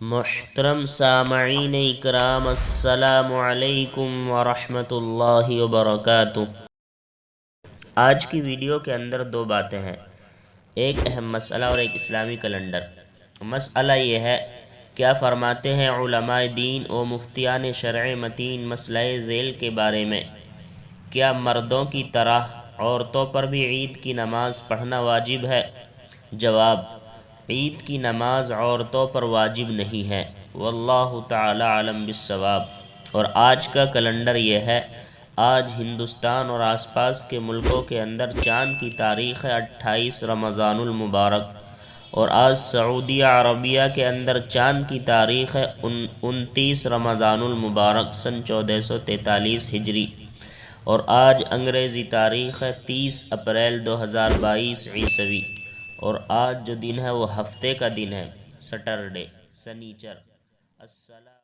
محترم سامعین اکرام، السلام علیکم ورحمۃ اللہ وبرکاتہ۔ آج کی ویڈیو کے اندر دو باتیں ہیں، ایک اہم مسئلہ اور ایک اسلامی کیلنڈر۔ مسئلہ یہ ہے، کیا فرماتے ہیں علماء دین و مفتیان شرع متین مسئلہ ذیل کے بارے میں؟ کیا مردوں کی طرح عورتوں پر بھی عید کی نماز پڑھنا واجب ہے؟ جواب: عید کی نماز عورتوں پر واجب نہیں ہے، واللہ تعالی عالم بالصواب۔ اور آج کا کیلنڈر یہ ہے، آج ہندوستان اور آس پاس کے ملکوں کے اندر چاند کی تاریخ ہے 28 رمضان المبارک، اور آج سعودیہ عربیہ کے اندر چاند کی تاریخ ہے 29 رمضان المبارک سن 1443 ہجری، اور آج انگریزی تاریخ ہے 30 اپریل 2022 عیسوی، اور آج جو دن ہے وہ ہفتے کا دن ہے، سیٹرڈے، سنیچر۔ السلام